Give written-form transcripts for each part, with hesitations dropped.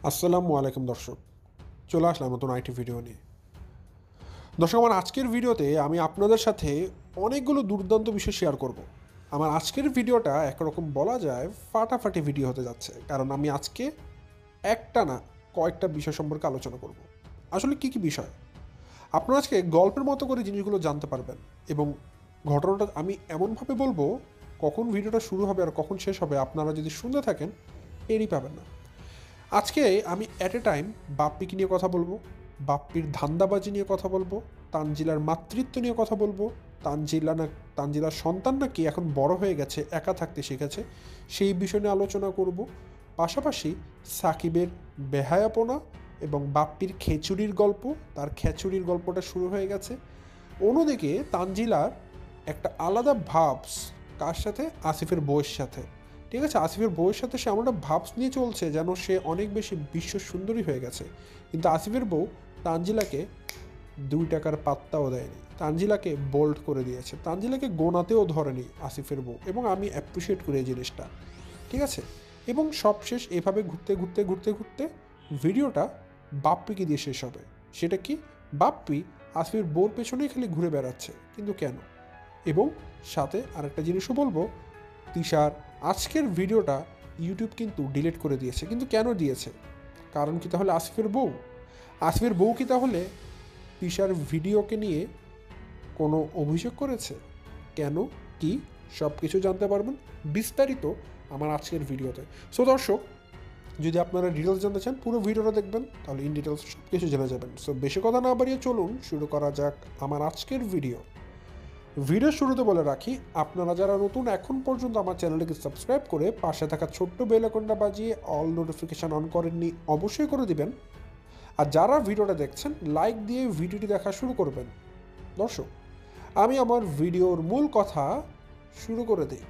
আসসালামু আলাইকুম দর্শক, চলে আসলাম নতুন আইটি ভিডিও নিয়ে। দর্শক, আমার আজকের ভিডিওতে আমি আপনাদের সাথে অনেকগুলো দুর্দান্ত বিষয় শেয়ার করব। আমার আজকের ভিডিওটা একরকম বলা যায় ফাটাফাটি ভিডিও হতে যাচ্ছে, কারণ আমি আজকে একটা না কয়েকটা বিষয় সম্পর্কে আলোচনা করব। আসলে কী কী বিষয় আপনারা আজকে গল্পের মতো করে জিনিসগুলো জানতে পারবেন, এবং ঘটনাটা আমি এমনভাবে বলবো কখন ভিডিওটা শুরু হবে আর কখন শেষ হবে আপনারা যদি শুনতে থাকেন টেরই পাবেন না। আজকে আমি অ্যাট এ টাইম বাপ্পিকে নিয়ে কথা বলবো, বাপ্পির ধান্দাবাজি নিয়ে কথা বলবো, তানজিলার মাতৃত্ব নিয়ে কথা বলবো, তানজিলার সন্তান নাকি এখন বড় হয়ে গেছে, একা থাকতে শিখেছে, সেই বিষয় নিয়ে আলোচনা করব। পাশাপাশি সাকিবের বেহায়াপনা এবং বাপ্পির খেচুড়ির গল্প, তার খেচুড়ির গল্পটা শুরু হয়ে গেছে। অন্যদিকে তানজিলার একটা আলাদা ভাবস কার সাথে, আসিফের বউয়ের সাথে। ঠিক আছে, আসিফের বউয়ের সাথে সে এমনটা ভাবস নিয়ে চলছে যেন সে অনেক বেশি বিশ্ব সুন্দরী হয়ে গেছে, কিন্তু আসিফের বউ তানজিলাকে 2 টাকার পাত্তাও দেয়নি, তানজিলাকে বোল্ড করে দিয়েছে, তানজিলাকে গোনাতেও ধরেনি আসিফের বউ, এবং আমি অ্যাপ্রিসিয়েট করি এই জিনিসটা। ঠিক আছে, এবং সবশেষ এভাবে ঘুরতে ঘুরতে ঘুরতে ঘুরতে ভিডিওটা বাপ্পিকে দিয়ে শেষ হবে। সেটা কি, বাপ্পি আসিফের বউর পেছনেই খালি ঘুরে বেড়াচ্ছে, কিন্তু কেন? এবং সাথে আরেকটা জিনিসও বলবো, তিশার আজকের ভিডিওটা ইউটিউব কিন্তু ডিলিট করে দিয়েছে, কিন্তু কেন দিয়েছে? কারণ কি তাহলে আসিফের বউ? আসিফের বউ কি তাহলে তিশার ভিডিওকে নিয়ে কোনো অভিযোগ করেছে? কেন, কি, সব কিছু জানতে পারবেন বিস্তারিত আমার আজকের ভিডিওতে। সো দর্শক, যদি আপনারা ডিটেলস জানতে চান পুরো ভিডিওটা দেখবেন, তাহলে ইন ডিটেলস সব কিছু জেনে যাবেন। সো বেশি কথা না বাড়িয়ে চলুন শুরু করা যাক আমার আজকের ভিডিও। ভিডিও শুরুতে বলে রাখি, আপনারা যারা নতুন এখন পর্যন্ত আমার চ্যানেলটিকে সাবস্ক্রাইব করে পাশে থাকা ছোট্ট বেল আইকনটা বাজিয়ে অল নোটিফিকেশান অন করেননি, অবশ্যই করে দিবেন। আর যারা ভিডিওটা দেখছেন লাইক দিয়ে ভিডিওটি দেখা শুরু করবেন। দর্শক, আমি আমার ভিডিওর মূল কথা শুরু করে দিই।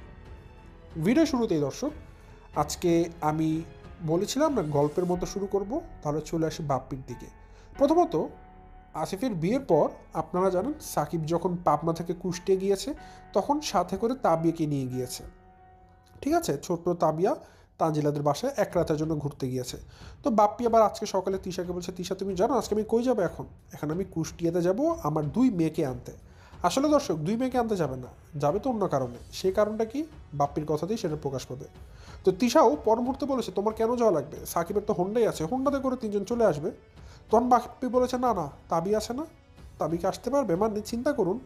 ভিডিও শুরুতেই দর্শক, আজকে আমি বলেছিলাম না গল্পের মতো শুরু করব, তাহলে চলে আসি বাপ্পির দিকে। প্রথমত, আসিফের বিয়ের পর আপনারা জানেন সাকিব যখন পাবনা থেকে কুষ্টিয়া গিয়েছে তখন সাথে করে তাবিয়াকে নিয়ে গিয়েছে। ঠিক আছে, ছোট্ট তাবিয়া তানজিলাদের বাসায় এক রাতের জন্য ঘুরতে গিয়েছে। তো বাপ্পি আবার আজকে সকালে তিশাকে বলছে, তিশা তুমি জানো আজকে আমি কই যাবো? এখন আমি কুষ্টিয়াতে যাব আমার 2 মেয়েকে আনতে। আসলে দর্শক, 2 মেয়েকে আনতে যাবে না, যাবে তো অন্য কারণে। সেই কারণটা কি, বাপ্পির কথাতেই সেটা প্রকাশ পাবে। তো তিশাও পর মুহূর্তে বলেছে, তোমার কেন যাওয়া লাগবে? সাকিবের তো হোন্ডাই আছে, হোন্ডাতে করে 3জন চলে আসবে। তখন বাপ্পি বলেছে, না না, তাবি আছে না, তাবিকে আসতে পারবে? মানে চিন্তা করুন,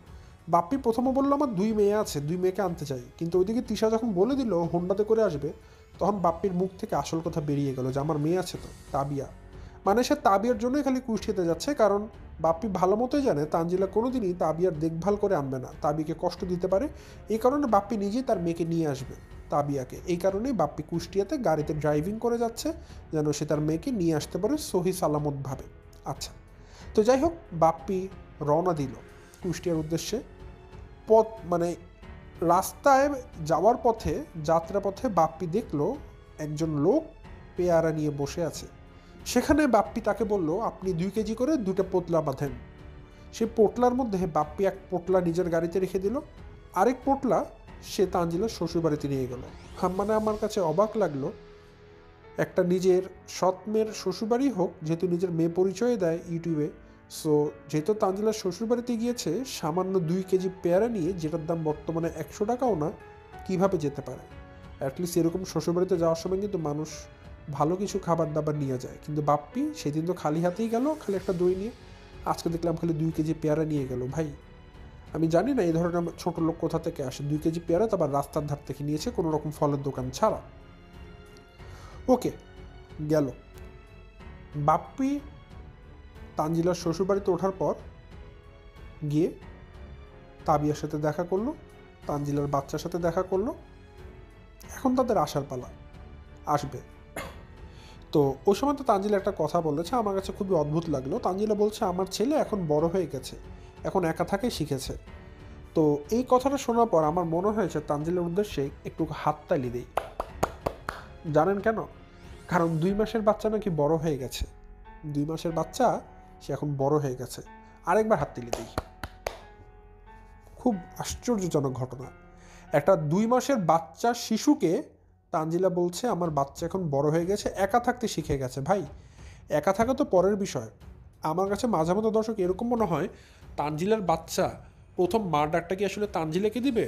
বাপ্পি প্রথমে বললো আমার 2 মেয়ে আছে, 2 মেয়েকে আনতে চাই, কিন্তু ওইদিকে তিশা যখন বলে দিল হোন্ডাতে করে আসবে, তখন বাপ্পির মুখ থেকে আসল কথা বেরিয়ে গেল যে আমার মেয়ে আছে তো, তাবিয়া। মানে সে তাবিয়ার জন্যই খালি কুষ্টিয়াতে যাচ্ছে, কারণ বাপ্পি ভালো মতোই জানে তানজিলা কোনোদিনই তাবিয়ার দেখভাল করে আনবে না, তাবিকে কষ্ট দিতে পারে। এই কারণে বাপ্পি নিজেই তার মেয়েকে নিয়ে আসবে, তাবিয়াকে। এই কারণেই বাপ্পি কুষ্টিয়াতে গাড়িতে ড্রাইভিং করে যাচ্ছে, যেন সে তার মেয়েকে নিয়ে আসতে পারে সহি সালামতভাবে। আচ্ছা, তো যাই হোক, বাপ্পি রওনা দিল কুষ্টিয়ার উদ্দেশ্যে। পথ মানে রাস্তায় যাওয়ার পথে, যাত্রাপথে বাপ্পি দেখলো একজন লোক পেয়ারা নিয়ে বসে আছে। সেখানে বাপ্পি তাকে বলল, আপনি 2 কেজি করে 2টা পোটলা বাঁধেন। সে পোটলার মধ্যে বাপ্পি এক পোটলা নিজের গাড়িতে রেখে দিল, আরেক পোটলা সে তানজিলার শ্বশুরবাড়িতে নিয়ে গেল। মানে আমার কাছে অবাক লাগলো, একটা নিজের সৎ মেয়ের শ্বশুরবাড়ি হোক, যেহেতু নিজের মেয়ে পরিচয় দেয় ইউটিউবে, সো যেহেতু তানজিলার শ্বশুরবাড়িতে গিয়েছে সামান্য 2 কেজি পেয়ারা নিয়ে, যেটার দাম বর্তমানে 100 টাকাও না, কীভাবে যেতে পারে? অ্যাটলিস্ট এরকম শ্বশুরবাড়িতে যাওয়ার সময় কিন্তু মানুষ ভালো কিছু খাবার দাবার নিয়ে যায়, কিন্তু বাপ্পি সেদিন তো খালি হাতেই গেল, খালি একটা দই নিয়ে। আজকে দেখলাম খালি 2 কেজি পেয়ারা নিয়ে গেল। ভাই, আমি জানি না এই ধরনের ছোটো লোক কোথা থেকে আসে, 2 কেজি পেয়ারা তো আবার রাস্তার ধার থেকে নিয়েছে, কোনো রকম ফলের দোকান ছাড়া। ওকে, গেল। বাপ্পি তানজিলার শ্বশুরবাড়িতে ওঠার পর গিয়ে তাবিয়ার সাথে দেখা করলো, তানজিলার বাচ্চার সাথে দেখা করলো। এখন তাদের আসার পালা, আসবে। তো ওই সময় তো তানজিলা একটা কথা বলেছে, আমার কাছে খুবই অদ্ভুত লাগলো। তানজিলা বলছে, আমার ছেলে এখন বড় হয়ে গেছে, এখন একা থাকাই শিখেছে। তো এই কথাটা শোনার পর আমার মনে হয়েছে তানজিলার উদ্দেশ্যে একটু হাততালি দেই। জানেন কেন? কারণ 2 মাসের বাচ্চা নাকি বড় হয়ে গেছে, 2 মাসের বাচ্চা সে এখন বড় হয়ে গেছে। আরেকবার হাততালি দিই। খুব আশ্চর্যজনক ঘটনা, একটা 2 মাসের বাচ্চা শিশুকে তানজিলা বলছে আমার বাচ্চা এখন বড় হয়ে গেছে, একা থাকতে শিখে গেছে। ভাই, একা থাকা তো পরের বিষয়। আমার কাছে মাঝে মধ্যে দর্শক এরকম মনে হয় তানজিলার বাচ্চা প্রথম মার ডাকটা কি আসলে তানজিলাকে দিবে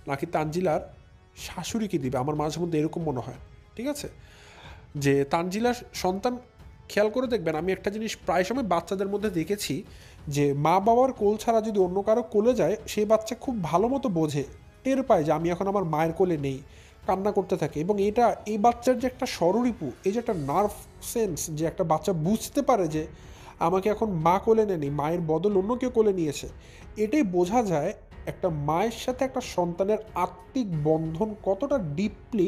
নাকি তানজিলার শাশুড়িকে দিবে। আমার মাঝে মধ্যে এরকম মনে হয়, ঠিক আছে, যে তানজিলার সন্তান খেয়াল করে দেখবেন, আমি একটা জিনিস প্রায় সময় বাচ্চাদের মধ্যে দেখেছি যে মা বাবার কোল ছাড়া যদি অন্য কারো কোলে যায় সেই বাচ্চা খুব ভালো মতো বোঝে, টের পায় যে আমি এখন আমার মায়ের কোলে নেই, কান্না করতে থাকে। এবং এই বাচ্চার যে একটা স্বররিপু, এই যে একটা নার্ভ সেন্স, যে একটা বাচ্চা বুঝতে পারে যে আমাকে এখন মা কোলে নেয়নি, মায়ের বদল অন্য কেউ কোলে নিয়েছে, এটাই বোঝা যায় একটা মায়ের সাথে একটা সন্তানের আত্মিক বন্ধন কতটা ডিপলি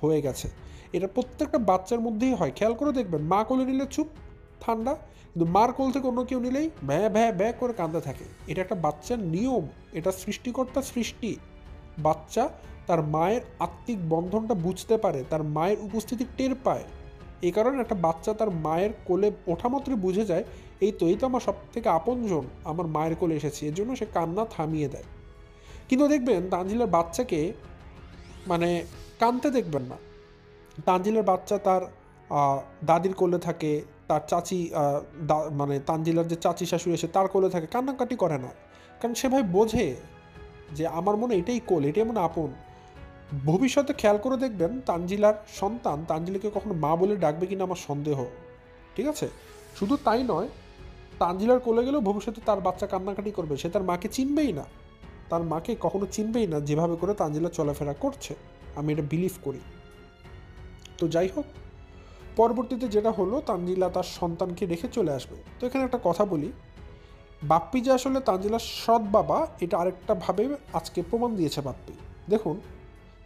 হয়ে গেছে। এটা প্রত্যেকটা বাচ্চার মধ্যেই হয়। খেয়াল করে দেখবেন, মা কোলে নিলে চুপ ঠান্ডা, কিন্তু মার কোল থেকে অন্য কেউ নিলেই ভ্যা ভ্যা ভ্যা করে কাঁদতে থাকে। এটা একটা বাচ্চার নিয়ম, এটা সৃষ্টিকর্তার সৃষ্টি। বাচ্চা তার মায়ের আত্মিক বন্ধনটা বুঝতে পারে, তার মায়ের উপস্থিতি টের পায়। এই কারণে একটা বাচ্চা তার মায়ের কোলে ওঠা মাত্রই বুঝে যায় এই তো আমার সব থেকে আপনজন আমার মায়ের কোলে এসেছে, এর জন্য সে কান্না থামিয়ে দেয়। কিন্তু দেখবেন তানজিলার বাচ্চাকে মানে কাঁদতে দেখবেন না। তানজিলার বাচ্চা তার দাদির কোলে থাকে, তার চাচি মানে তানজিলার যে চাচি শাশুড়ি এসে তার কোলে থাকে, কান্নাকাটি করে না। কারণ সে ভাই বোঝে যে আমার মনে এটাই কোল, এটাই মনে আপন। ভবিষ্যতে খেয়াল করে দেখবেন তানজিলার সন্তান তানজিলাকে কখনো মা বলে ডাকবে কিনা আমার সন্দেহ, ঠিক আছে। শুধু তাই নয়, তানজিলার কোলে গেলেও ভবিষ্যতে তার বাচ্চা কান্নাকাটি করবে, সে তার মাকে চিনবেই না, তার মাকে কখনো চিনবেই না যেভাবে করে তানজিলা চলাফেরা করছে। আমি এটা বিলিভ করি। তো যাই হোক, পরবর্তীতে যেটা হলো, তানজিলা তার সন্তানকে রেখে চলে আসবে। তো এখানে একটা কথা বলি, বাপ্পি যে আসলে তানজিলার সৎ বাবা এটা আরেকটা ভাবে আজকে প্রমাণ দিয়েছে বাপ্পি। দেখুন,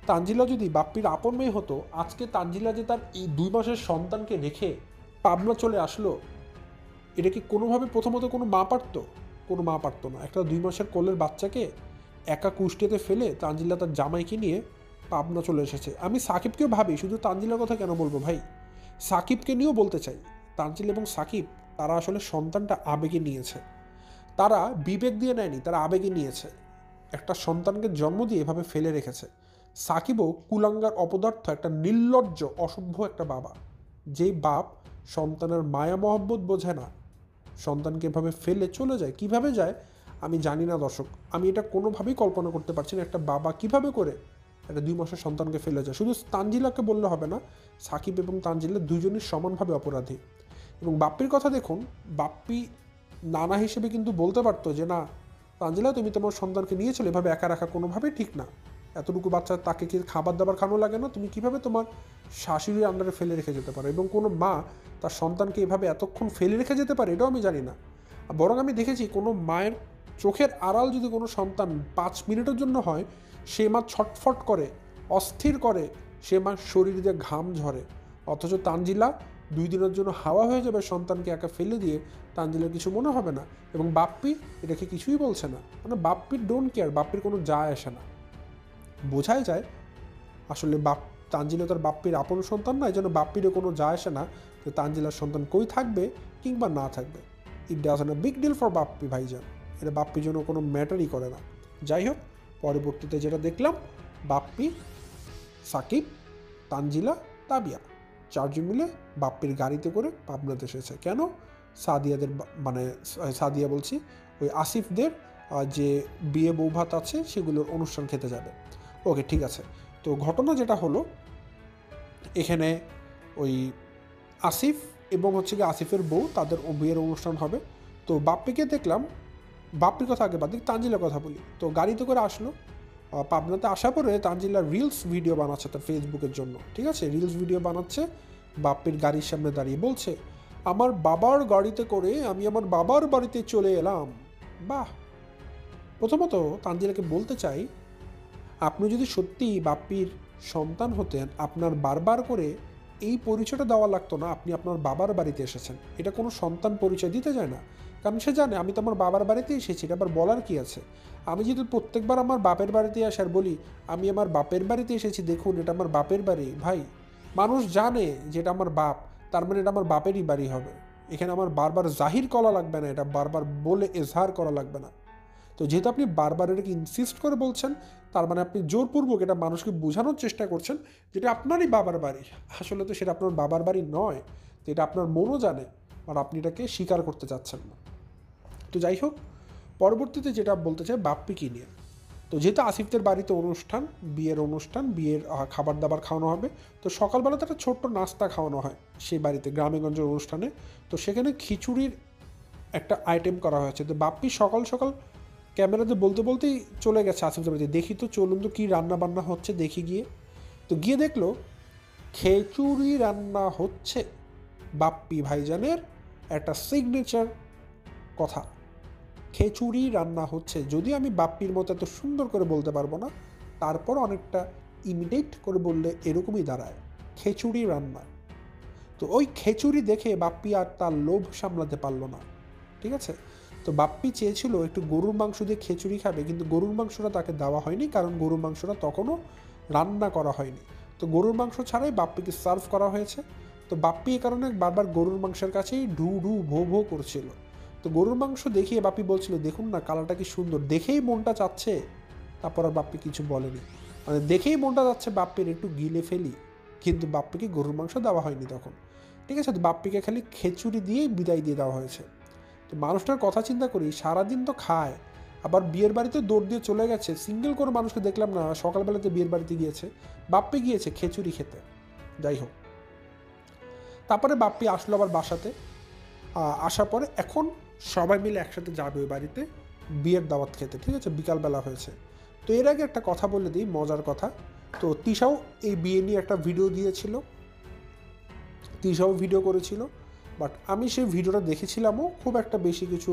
তানজিলা যদি বাপ্পির আপন মেয়ে হতো, আজকে তানজিলা যে তার এই 2 মাসের সন্তানকে রেখে পাবনা চলে আসলো, এটা কি কোনোভাবে প্রথমত কোনো মা পারতো? কোনো মা পারতো না। একটা 2 মাসের কোলের বাচ্চাকে একা কুষ্টিয়াতে ফেলে তানজিলা তার জামাইকে নিয়ে পাবনা চলে এসেছে। আমি সাকিবকেও ভাবি, শুধু তানজিলার কথা কেন বলবো ভাই, সাকিবকে নিয়েও বলতে চাই। তানজিল এবং সাকিব তারা আসলে সন্তানটা আবেগে নিয়েছে, তারা বিবেক দিয়ে নেয়নি, তারা আবেগে নিয়েছে। একটা সন্তানকে জন্ম দিয়ে এভাবে ফেলে রেখেছে। সাকিবও কুলাঙ্গার অপদার্থ, একটা নির্লজ্জ অসভ্য একটা বাবা, যেই বাপ সন্তানের মায়া মহব্বত বোঝে না, সন্তানকে এভাবে ফেলে চলে যায়। কিভাবে যায় আমি জানি না দর্শক, আমি এটা কোনোভাবেই কল্পনা করতে পারছি না একটা বাবা কিভাবে করে একটা 2 মাসের সন্তানকে ফেলে যায়। শুধু তানজিলাকে বললে হবে না, সাকিব এবং তানজিলা দুজনই সমানভাবে অপরাধী। এবং বাপ্পির কথা দেখুন, বাপ্পি নানা হিসেবে কিন্তু বলতে পারতো যে না তানজিলা, তুমি তোমার সন্তানকে নিয়ে চলে, এভাবে একা রাখা কোনোভাবেই ঠিক না। এতটুকু বাচ্চা, তাকে কি খাবার দাবার খানো লাগে না? তুমি কিভাবে তোমার শাশুড়ির আন্ডারে ফেলে রেখে যেতে পারো? এবং কোনো মা তার সন্তানকে এভাবে এতক্ষণ ফেলে রেখে যেতে পারে? এটাও আমি জানি না। বরং আমি দেখেছি কোনো মায়ের চোখের আড়াল যদি কোনো সন্তান 5 মিনিটের জন্য হয়, সে মা ছটফট করে, অস্থির করে, সে মার শরীর দিয়ে ঘাম ঝরে। অথচ তানজিলা 2 দিনের জন্য হাওয়া হয়ে যাবে সন্তানকে একা ফেলে দিয়ে, তানজিলার কিছু মনে হবে না। এবং বাপ্পি এটাকে কিছুই বলছে না, মানে বাপ্পির ডোন্ট কেয়ার, বাপ্পির কোনো যায় আসে না। বোঝাই যায় আসলে তানজিলা তার বাপ্পির আপন সন্তান না, এই জন্য বাপ্পিরও কোনো যায় আসে না যে তানজিলার সন্তান কই থাকবে কিংবা না থাকবে। It doesn't a big deal for Bappi ভাইজান, এটা বাপ্পির জন্য কোনো ম্যাটারই করে না। যাই হোক, পরবর্তীতে যেটা দেখলাম, বাপ্পি, সাকিব, তানজিলা, তাবিয়া 4 জন মিলে বাপ্পির গাড়িতে করে পাবনাতে এসেছে। কেন? সাদিয়াদের মানে সাদিয়া বলছি, ওই আসিফদের যে বিয়ে বৌভাত আছে সেগুলোর অনুষ্ঠান খেতে যাবে। ওকে, ঠিক আছে। তো ঘটনা যেটা হলো, এখানে ওই আসিফ এবং হচ্ছে গিয়ে আসিফের বউ, তাদের বিয়ের অনুষ্ঠান হবে। তো বাপ্পিকে দেখলাম, বাপ্পির কথা আগে বাদ দিই, তানজিলার কথা বলি। তো গাড়িতে করে আসলো পাবনাতে। আসার পরে তানজিলা রিলস ভিডিও বানাচ্ছে তার ফেসবুকের জন্য, ঠিক আছে, রিলস ভিডিও বানাচ্ছে, বাপ্পির গাড়ির সামনে দাঁড়িয়ে বলছে আমার বাবার গাড়িতে করে আমি আমার বাবার বাড়িতে চলে এলাম। বাহ! প্রথমত তানজিলাকে বলতে চাই, আপনি যদি সত্যি বাপ্পির সন্তান হতেন, আপনার বারবার করে এই পরিচয়টা দেওয়া লাগতো না আপনি আপনার বাবার বাড়িতে এসেছেন। এটা কোনো সন্তান পরিচয় দিতে যায় না, কারণ সে জানে আমি তো আমার বাবার বাড়িতে এসেছি, এটা আবার বলার কি আছে? আমি যদি প্রত্যেকবার আমার বাপের বাড়িতে আসি আর বলি আমি আমার বাপের বাড়িতে এসেছি, দেখুন এটা আমার বাপের বাড়ি, ভাই মানুষ জানে যে এটা আমার বাপ, তার মানে এটা আমার বাপেরই বাড়ি হবে। এখানে আমার বারবার জাহির করা লাগবে না, এটা বারবার বলে এজহার করা লাগবে না। তো যেহেতু আপনি বারবার এটাকে ইনসিস্ট করে বলছেন, তার মানে আপনি জোরপূর্বক এটা মানুষকে বোঝানোর চেষ্টা করছেন যেটা আপনারই বাবার বাড়ি। আসলে তো সেটা আপনার বাবার বাড়ি নয়, তো এটা আপনার মনও জানে, আর আপনি এটাকে স্বীকার করতে চাচ্ছেন না। তো যাই হোক, পরবর্তীতে যেটা বলতে চাই বাপ্পি কী নিয়ে। তো যেহেতু আসিফদের বাড়িতে অনুষ্ঠান, বিয়ের খাবার দাবার খাওয়ানো হবে, তো সকালবেলা তো একটা ছোট্ট নাস্তা খাওয়ানো হয় সেই বাড়িতে, গ্রামেগঞ্জের অনুষ্ঠানে। তো সেখানে খিচুড়ির একটা আইটেম করা হয়েছে। তো বাপ্পি সকাল সকাল ক্যামেরাতে বলতে বলতেই চলে গেছে আসিফদের বাড়িতে, দেখি তো চলুন তো কী রান্না বান্না হচ্ছে দেখি গিয়ে। তো গিয়ে দেখলো খিচুড়ি রান্না হচ্ছে। বাপ্পি ভাইজানের একটা সিগনেচার কথা, খিচুড়ি রান্না হচ্ছে। যদিও আমি বাপ্পির মতো এত সুন্দর করে বলতে পারবো না, তারপর অনেকটা ইমিটেট করে বললে এরকমই দাঁড়ায়, খিচুড়ি রান্না। তো ওই খিচুড়ি দেখে বাপ্পি আর তার লোভ সামলাতে পারলো না, ঠিক আছে। তো বাপ্পি চেয়েছিল একটু গরুর মাংস দিয়ে খিচুড়ি খাবে, কিন্তু গরুর মাংসটা তাকে দেওয়া হয়নি, কারণ গরুর মাংসটা তখনও রান্না করা হয়নি। তো গরুর মাংস ছাড়াই বাপ্পিকে সার্ভ করা হয়েছে। তো বাপ্পি এ কারণে বারবার গরুর মাংসের কাছেই ঢু ঢু ভো ভো করছিল। তো গরুর মাংস দেখিয়ে বাপ্পি বলছিল, দেখুন না কালারটা কি সুন্দর, দেখেই মনটা চাচ্ছে। তারপর আর বাপ্পি কিছু বলেনি, মানে দেখেই মনটা যাচ্ছে বাপ্পির একটু গিলে ফেলি, কিন্তু বাপ্পিকে গরুর মাংস দেওয়া হয়নি তখন, ঠিক আছে। তো বাপ্পিকে খালি খিচুড়ি দিয়েই বিদায় দিয়ে দেওয়া হয়েছে। তো মানুষটার কথা চিন্তা করি, সারাদিন তো খায়, আবার বিয়ের বাড়িতে দৌড় দিয়ে চলে গেছে। সিঙ্গেল করে মানুষকে দেখলাম না সকালবেলাতে বিয়ের বাড়িতে গিয়েছে, বাপ্পি গিয়েছে খিচুড়ি খেতে। যাই হোক, তারপরে বাপ্পি আসলো আবার বাসাতে। আসার পরে এখন সবাই মিলে একসাথে যাবে ওই বাড়িতে বিয়ের দাওয়াত খেতে, ঠিক আছে, বিকালবেলা হয়েছে। তো এর আগে একটা কথা বলে দিই, মজার কথা। তো তিশাও এই বিয়ে নিয়ে একটা ভিডিও দিয়েছিল, তিশাও ভিডিও করেছিল, বাট আমি সেই ভিডিওটা দেখেছিলামও, খুব একটা বেশি কিছু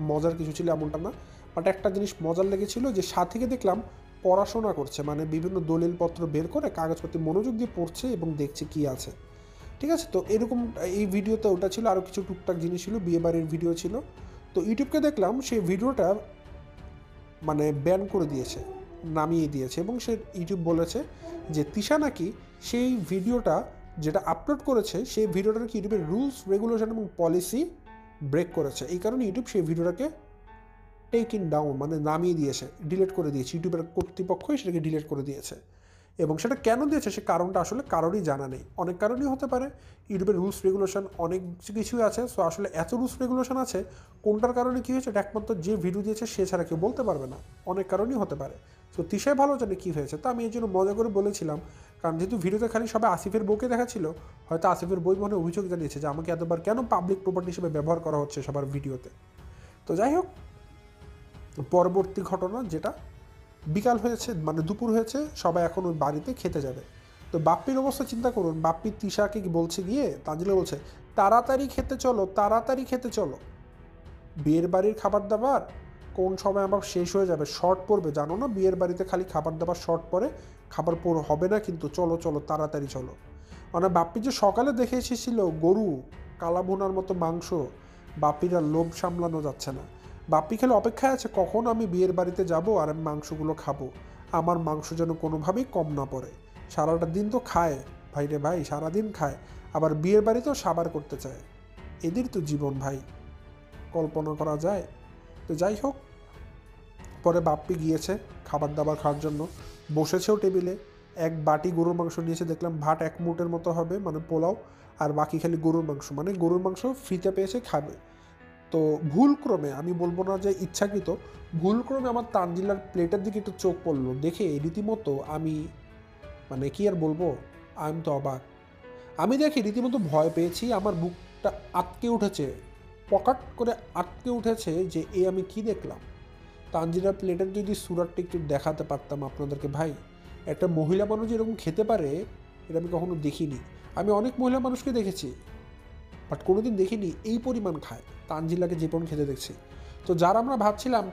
মজার কিছু ছিল এমনটা না। বাট একটা জিনিস মজার লেগেছিল যে সাথীকে দেখলাম পড়াশোনা করছে, মানে বিভিন্ন দলিলপত্র বের করে কাগজপত্র মনোযোগ দিয়ে পড়ছে এবং দেখছে কি আছে, ঠিক আছে। তো এরকম এই ভিডিওতে ওটা ছিল, আরও কিছু টুকটাক জিনিস ছিল, বিয়েবাড়ির ভিডিও ছিল। তো ইউটিউবকে দেখলাম সেই ভিডিওটা মানে ব্যান করে দিয়েছে, নামিয়ে দিয়েছে, এবং সে ইউটিউব বলেছে যে তিশা নাকি সেই ভিডিওটা যেটা আপলোড করেছে সেই ভিডিওটা নাকি ইউটিউবের রুলস রেগুলেশন এবং পলিসি ব্রেক করেছে। এই কারণে ইউটিউব সেই ভিডিওটাকে টেকিং ডাউন, মানে নামিয়ে দিয়েছে, ডিলিট করে দিয়েছে, ইউটিউবের কর্তৃপক্ষই সেটাকে ডিলিট করে দিয়েছে। এবং সেটা কেন দিয়েছে সে কারণটা আসলে কারোরই জানা নেই। অনেক কারণই হতে পারে, ইউটিউবের রুলস রেগুলেশন অনেক কিছুই আছে। সো আসলে এত রুলস রেগুলেশন আছে, কোনটার কারণে কী হয়েছে এটা একমাত্র যে ভিডিও দিয়েছে সে ছাড়া কেউ বলতে পারবে না। অনেক কারণই হতে পারে। তো তিশাই ভালো জানে কী হয়েছে। তো আমি এই জন্য মজা করে বলেছিলাম, কারণ যেহেতু ভিডিওতে খালি সবাই আসিফের বউকে দেখাচ্ছিল, হয়তো আসিফের বই মনে অভিযোগ জানিয়েছে যে আমাকে এতবার কেন পাবলিক প্রপার্টি হিসেবে ব্যবহার করা হচ্ছে সবার ভিডিওতে। তো যাই হোক, পরবর্তী ঘটনা যেটা, বিকাল হয়েছে, মানে দুপুর হয়েছে, সবাই এখন ওই বাড়িতে খেতে যাবে। তো বাপ্পির অবস্থা চিন্তা করুন, বাপ্পি তিশাকে বলছে গিয়ে, তানজিলা বলছে তাড়াতাড়ি খেতে চলো, তাড়াতাড়ি খেতে চলো। বিয়ের বাড়ির খাবার দাবার কোন সময় আবার শেষ হয়ে যাবে, শর্ট পড়বে, জানো না বিয়ের বাড়িতে খালি খাবার দাবার শর্ট পড়ে, খাবার হবে না কিন্তু, চলো চলো তাড়াতাড়ি চলো। মানে বাপ্পি যে সকালে দেখে এসেছিল গরু কালাভুনার মতো মাংস, বাপ্পির আর লোভ সামলানো যাচ্ছে না। বাপ্পি খেলে অপেক্ষায় আছে কখন আমি বিয়ের বাড়িতে যাব আর আমি মাংসগুলো খাবো, আমার মাংস যেন কোনোভাবেই কম না পড়ে। সারাটা দিন তো খায় ভাই রে ভাই, সারাদিন খায়, আবার বিয়ের বাড়িতেও সাবার করতে চায়। এদের তো জীবন ভাই, কল্পনা করা যায়। তো যাই হোক, পরে বাপ্পি গিয়েছে খাবার দাবার খাওয়ার জন্য, বসেছেও টেবিলে, এক বাটি গরুর মাংস নিয়েছে, দেখলাম ভাত এক মুঠের মতো হবে, মানে পোলাও, আর বাকি খালি গরুর মাংস, মানে গরুর মাংস ফ্রিতে পেয়েছে খাবে। তো ভুলক্রমে, আমি বলবো না যে ইচ্ছাকৃত, ভুলক্রমে আমার তানজিলার প্লেটের দিকে একটু চোখ পড়লো, দেখে রীতিমতো আমি, মানে কি আর বলবো, আমি তো অবাক। আমি দেখি রীতিমতো ভয় পেয়েছি, আমার বুকটা আটকে উঠেছে, পকাট করে আটকে উঠেছে যে আমি কি দেখলাম। তানজিলার প্লেটের যদি সুরাটটা একটু দেখাতে পারতাম আপনাদেরকে ভাই, একটা মহিলা মানুষ এরকম খেতে পারে এটা আমি কখনো দেখিনি। আমি অনেক মহিলা মানুষকে দেখেছি, বাট কোনোদিন দেখিনি এই পরিমাণ খায়। তানজিলাকে যে পরিমাণ খেতে দেখছি। তো যারা আমরা ভাবছিলাম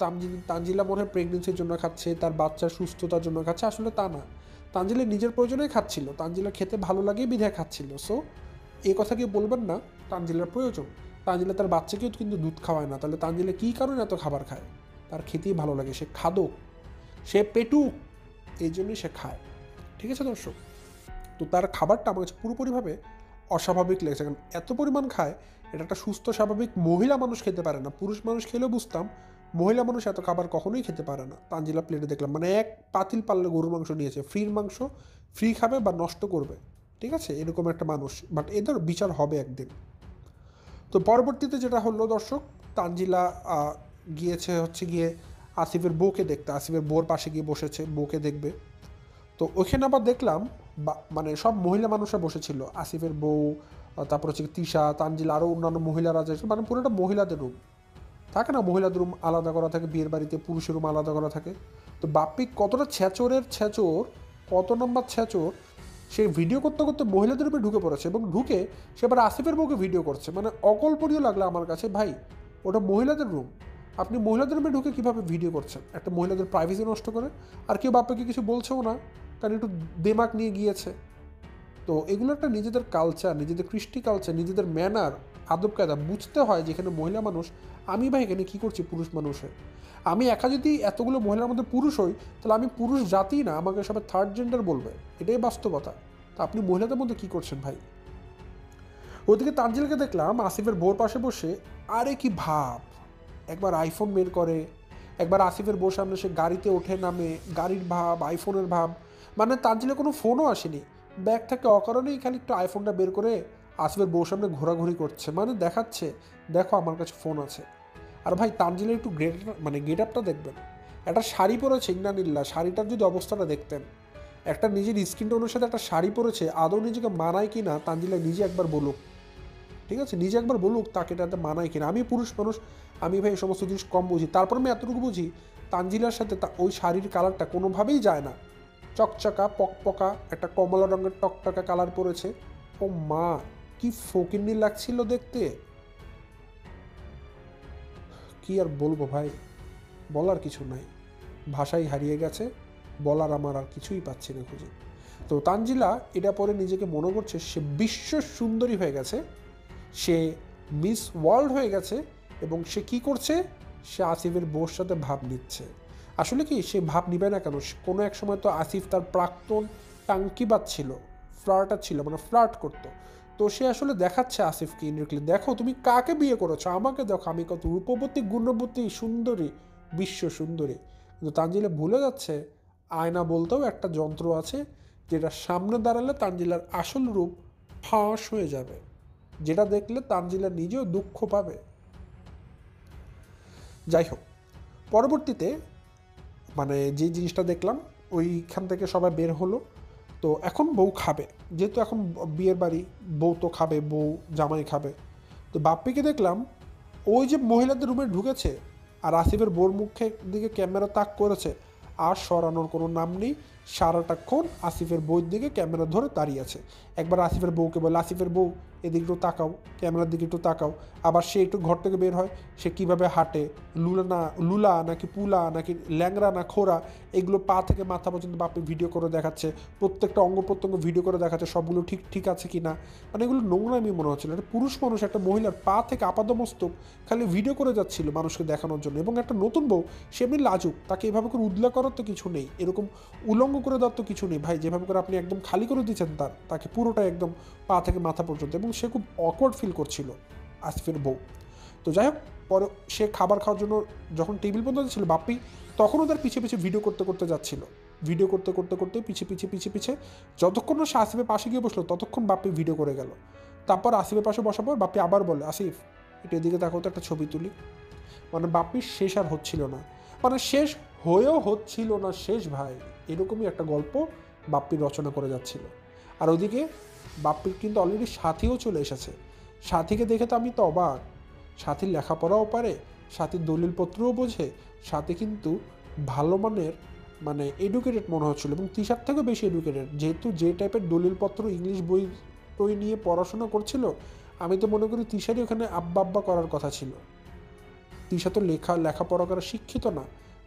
তানজিলা মনে হয় প্রেগনেন্সির জন্য খাচ্ছে, তার বাচ্চার সুস্থতার জন্য খাচ্ছে, আসলে তা না, তানজিলা নিজের প্রয়োজনেই খাচ্ছিল, তানজিলা খেতে ভালো লাগে বিধায় খাচ্ছিল। সো এই কথা কেউ বলবেন না তানজিলার প্রয়োজন। তানজিলা তার বাচ্চাকেও কিন্তু দুধ খাওয়ায় না, তাহলে তানজিলা কী কারণে এত খাবার খায়? তার খেতেই ভালো লাগে, সে খাদক, সে পেটুক, এই জন্যই সে খায়, ঠিক আছে দর্শক। তো তার খাবারটা আমার কাছে পুরোপুরিভাবে অস্বাভাবিক লেগেছে, কারণ এত পরিমাণ খায়, এটা একটা সুস্থ স্বাভাবিক মহিলা মানুষ খেতে পারে না। পুরুষ মানুষ খেলেও বুঝতাম মহিলা মানুষ এত খাবার কখনোই খেতে পারে না। তানজিলা প্লেটে দেখলাম মানে এক পাতিল পাল্লে গরুর মাংস নিয়েছে, ফ্রির মাংস ফ্রি খাবে বা নষ্ট করবে, ঠিক আছে, এরকম একটা মানুষ। বাট এদের বিচার হবে একদিন। তো পরবর্তীতে যেটা হলো দর্শক, তানজিলা গিয়েছে হচ্ছে গিয়ে আসিফের বউকে দেখতে, আসিফের বউর পাশে গিয়ে বসেছে, বউকে দেখবে। তো ওইখানে আবার দেখলাম মানে সব মহিলা মানুষরা বসেছিল, আসিফের বউ, তারপর হচ্ছে তিশা, তানজিলা, আরও অন্যান্য মহিলারা যে, মানে পুরোটা মহিলাদের রুম থাকে না, মহিলাদের রুম আলাদা করা থাকে, বিয়ের বাড়িতে পুরুষের রুম আলাদা করা থাকে। তো বাপ্পি কতটা ছেঁচোরের ছেঁচোর, কত নম্বর ছেঁচোর, সে ভিডিও করতে করতে মহিলাদের রুমে ঢুকে পড়েছে এবং ঢুকে সে আবার আসিফের বউকে ভিডিও করছে। মানে অকল্পনীয় লাগলো আমার কাছে, ভাই ওটা মহিলাদের রুম, আপনি মহিলাদের রুমে ঢুকে কীভাবে ভিডিও করছেন, একটা মহিলাদের প্রাইভেসি নষ্ট করে। আর কেউ বাপ্পিকে কিছু বলছেও না, কারণ একটু দেমাগ নিয়ে গিয়েছে। তো এগুলো একটা নিজেদের কালচার, নিজেদের কৃষ্টি কালচার, নিজেদের ম্যানার, আদব কায়দা বুঝতে হয়। যেখানে মহিলা মানুষ, আমি ভাই এখানে কী করছি পুরুষ মানুষে, আমি একা যদি এতগুলো মহিলার মধ্যে পুরুষ হই, তাহলে আমি পুরুষ জাতি না, আমাকে সবাই থার্ড জেন্ডার বলবে, এটাই বাস্তবতা। তা আপনি মহিলাদের মধ্যে কী করছেন ভাই? ওদিকে তানজিলকে দেখলাম আসিফের বউর পাশে বসে, আরে কি ভাব, একবার আইফোন বের করে, একবার আসিফের বউর সামনে সে গাড়িতে ওঠে নামে, গাড়ির ভাব, আইফোনের ভাব। মানে তানজিলে কোনো ফোনও আসেনি, ব্যাগ থেকে অকারণেই খালি একটু আইফোনটা বের করে আসিফের বউর সামনে ঘোরাঘুরি করছে, মানে দেখাচ্ছে দেখো আমার কাছে ফোন আছে। আর ভাই তানজিলের একটু গেট আপটা দেখবেন, একটা শাড়ি পরেছে, ইন্নানিল্লা, শাড়িটার যদি অবস্থাটা দেখতেন, একটা নিজের স্কিন টোনের সাথে একটা শাড়ি পরেছে, আদৌ নিজেকে মানায় কি না তানজিলা নিজে একবার বলুক, ঠিক আছে, নিজে একবার বলুক তাকে এটাতে মানায় কিনা। আমি পুরুষ মানুষ, আমি ভাই এই সমস্ত জিনিস কম বুঝি, তারপর আমি এতটুকু বুঝি তানজিলার সাথে ওই শাড়ির কালারটা কোনোভাবেই যায় না, চকচকা পকপকা একটা কমলা রঙের টকটকা কালার পরেছে। ও মা, কি ফকিন্নি লাগছিল দেখতে, কি আর বলবো ভাই, বলার কিছু নাই, ভাষাই হারিয়ে গেছে, বলার আমার আর কিছুই পাচ্ছি না খুঁজে। তো তানজিলা এটা পরে নিজেকে মনে করছে সে বিশ্ব সুন্দরী হয়ে গেছে, সে মিস ওয়ার্ল্ড হয়ে গেছে, এবং সে কি করছে, সে আসিফের বউর সাথে ভাব নিচ্ছে। আসলে কি সে ভাব নিবে না কেন, কোনো এক সময় তো আসিফ তার প্রাক্তন টাঙ্কিবাজ ছিল, ফ্লার্টার ছিল, মানে ফ্লার্ট করতো। তো সে আসলে দেখাচ্ছে আসিফকে ইনডিরেক্টলি, দেখো তুমি কাকে বিয়ে করেছো, আমাকে দেখো আমি কত রূপবতী, গুণবতী, সুন্দরী, বিশ্ব সুন্দরী। কিন্তু তানজিলা ভুলে যাচ্ছে আয়না বলতেও একটা যন্ত্র আছে, যেটা সামনে দাঁড়ালে তানজিলার আসল রূপ ফাঁস হয়ে যাবে, যেটা দেখলে তানজিলা নিজেও দুঃখ পাবে। যাই হোক, পরবর্তীতে মানে যে জিনিসটা দেখলাম, ওইখান থেকে সবাই বের হলো। তো এখন বউ খাবে, যেহেতু এখন বিয়ের বাড়ি, বউ তো খাবে, বউ জামাই খাবে। তো বাপ্পিকে দেখলাম ওই যে মহিলাদের রুমে ঢুকেছে আর আসিফের বউর মুখের দিকে ক্যামেরা তাক করেছে, আর সরানোর কোনো নাম নেই, সারাটাক্ষণ আসিফের বউয়ের দিকে ক্যামেরা ধরে দাঁড়িয়ে আছে। একবার আসিফের বউকে বলে, আসিফের বউ এদিকে একটু তাকাও, ক্যামেরার দিকে একটু তাকাও। আবার সে একটু ঘর থেকে বের হয়, সে কীভাবে হাঁটে, লুলা নাকি পুলা নাকি ল্যাংরা না খোরা, এগুলো পা থেকে মাথা পর্যন্ত বাপি ভিডিও করে দেখাচ্ছে, প্রত্যেকটা অঙ্গ প্রত্যঙ্গ ভিডিও করে দেখাচ্ছে, সবগুলো ঠিক ঠিক আছে কি না। মানে এগুলো নোংরামি মনে হচ্ছিল, একটা পুরুষ মানুষ একটা মহিলার পা থেকে আপাদমস্তক খালি ভিডিও করে যাচ্ছিল মানুষকে দেখানোর জন্য। এবং একটা নতুন বউ, সে এমনি লাজুক, তাকে এভাবে করে উদলা করার তো কিছু নেই, এরকম উলঙ্গ করে দেওয়ার তো কিছু নেই ভাই, যেভাবে করে আপনি একদম খালি করে দিচ্ছেন তাকে পুরোটা একদম পা থেকে মাথা পর্যন্ত, এবং সে খুব অকওয়ার্ড ফিল করছিল আসিফের বউ। তো যাই হোক, পরে সে খাবার খাওয়ার জন্য যখন টেবিল পর্যন্ত ছিল, বাপ্পি তখনও তার পিছিয়ে পিছিয়ে ভিডিও করতে করতে যাচ্ছিল, ভিডিও করতে করতে করতে পিছিয়ে যতক্ষণ না সে আসিফের পাশে গিয়ে বসলো, ততক্ষণ বাপ্পি ভিডিও করে গেল। তারপর আসিফের পাশে বসার পর বাপ্পি আবার বলে, আসিফ এটা এদিকে তাকাও তো, একটা ছবি তুলি। মানে বাপ্পির শেষ আর হচ্ছিল না, মানে শেষ হয়েও হচ্ছিল না শেষ ভাই, এরকমই একটা গল্প বাপ্পি রচনা করে যাচ্ছিল। আর ওইদিকে বাপ্পির কিন্তু অলরেডি সাথীও চলে এসেছে। সাথীকে দেখে তো আমি তো অবাক, সাথীর লেখাপড়াও পারে, সাথীর দলিলপত্রও বোঝে, সাথী কিন্তু ভালো মানের, মানে এডুকেটেড মনে হচ্ছিল, এবং তিশার থেকেও বেশি এডুকেটেড, যেহেতু যে টাইপের দলিলপত্র ইংলিশ বই টই নিয়ে পড়াশোনা করছিল, আমি তো মনে করি তিশারই ওখানে আব্বা করার কথা ছিল। তিশা তো লেখাপড়া করা শিক্ষিত না,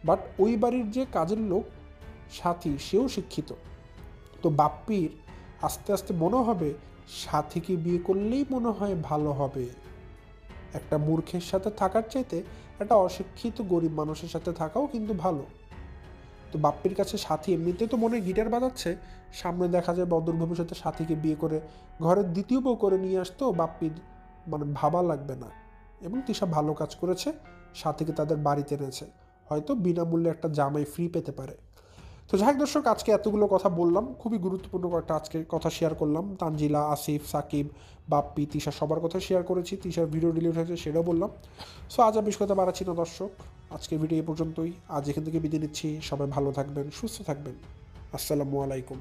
বাট ওই বাড়ির যে কাজের লোক সাথী, সেও শিক্ষিত। তো বাপ্পির আস্তে আস্তে মনে হবে সাথীকে বিয়ে করলেই মনে হয় ভালো হবে, একটা মূর্খের সাথে থাকার চাইতে একটা অশিক্ষিত গরিব মানুষের সাথে থাকাও কিন্তু ভালো। তো বাপ্পির কাছে সাথী এমনিতে তো মনে গিটার বাজাচ্ছে, সামনে দেখা যায় বদর ভবিষ্যতে সাথীকে বিয়ে করে ঘরের দ্বিতীয় বউ করে নিয়ে আসতো, বাপ্পির মানে ভাবা লাগবে না। এবং তিশা ভালো কাজ করেছে, সাথীকে তাদের বাড়িতে এনেছে, হয়তো বিনামূল্যে একটা জামাই ফ্রি পেতে পারে। তো যাই হোক দর্শক, আজকে এতগুলো কথা বললাম, খুবই গুরুত্বপূর্ণ একটা আজকে কথা শেয়ার করলাম। তানজিলা, আসিফ, সাকিব, বাপ্পি, তিশা সবার কথা শেয়ার করেছি। তিশার ভিডিও ডিলিট হয়েছে সেটাও বললাম। সো আজ আর বেশি কথা বাড়াচ্ছি না দর্শক, আজকের ভিডিও এই পর্যন্তই। আজ এখান থেকে বিদায় নিচ্ছি। সবাই ভালো থাকবেন, সুস্থ থাকবেন। আসসালামু আলাইকুম।